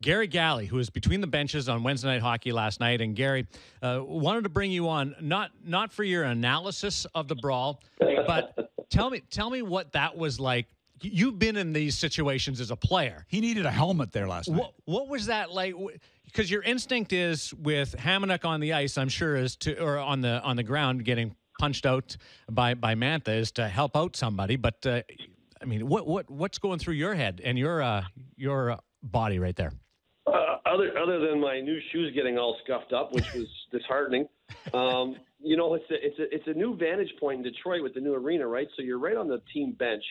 Garry Galley, who was between the benches on Wednesday Night Hockey last night. And Garry, wanted to bring you on, not for your analysis of the brawl, but tell me what that was like. You've been in these situations as a player. He needed a helmet there last night. What was that like? Because your instinct is with Hamonic on the ice, I'm sure, or on the ground getting punched out by Mantha, is to help out somebody. But I mean, what's going through your head and your body right there? Other than my new shoes getting all scuffed up, which was disheartening, it's a new vantage point in Detroit with the new arena, right? So you're right on the team bench,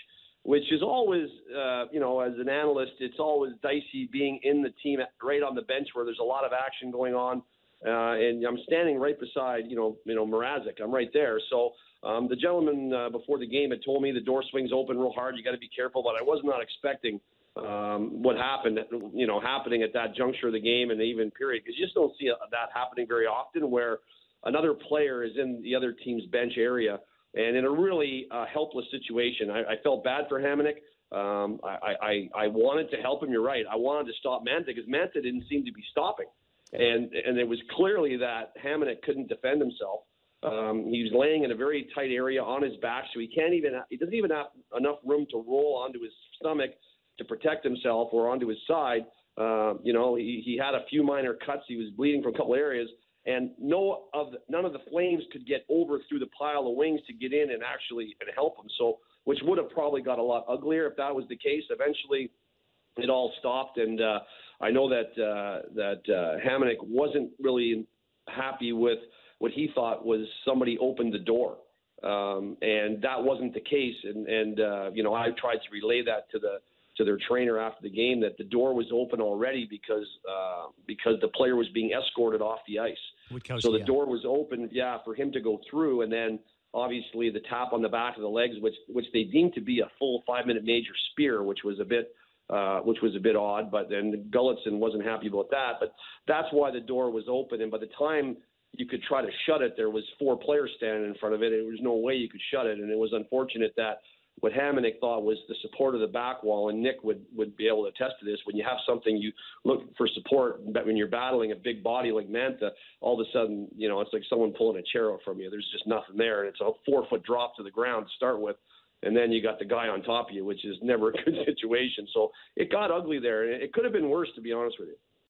which is always, as an analyst, it's always dicey being in the team right on the bench where there's a lot of action going on. And I'm standing right beside, Mrazek. I'm right there. So the gentleman before the game had told me the door swings open real hard. You got to be careful, but I was not expecting what happened, happening at that juncture of the game and even period, because you just don't see that happening very often where another player is in the other team's bench area and in a really helpless situation. I felt bad for Hamonic. I wanted to help him. You're right. I wanted to stop Mantha because Mantha didn't seem to be stopping. And it was clearly that Hamonic couldn't defend himself. He was laying in a very tight area on his back, so he doesn't even have enough room to roll onto his stomach to protect himself or onto his side. He had a few minor cuts. He was bleeding from a couple areas, and none of the Flames could get over through the pile of wings to get in and help him. So, which would have probably got a lot uglier if that was the case. Eventually, it all stopped, and I know that Hamonic wasn't really happy with what he thought was somebody opened the door, and that wasn't the case. And I tried to relay that to their trainer after the game, that the door was open already because the player was being escorted off the ice. So the door was open, for him to go through, and then obviously the tap on the back of the legs, which they deemed to be a full 5-minute major spear, which was a bit odd. But then Gulletson wasn't happy about that. But that's why the door was open, and by the time you could try to shut it, there was 4 players standing in front of it. There was no way you could shut it, and it was unfortunate that what Hamonic thought was the support of the back wall, and Nick would be able to attest to this. When you have something, you look for support, but when you're battling a big body like Mantha, all of a sudden, it's like someone pulling a chair out from you. There's just nothing there, and it's a 4-foot drop to the ground to start with, and then you got the guy on top of you, which is never a good situation. So it got ugly there, and it could have been worse, to be honest with you.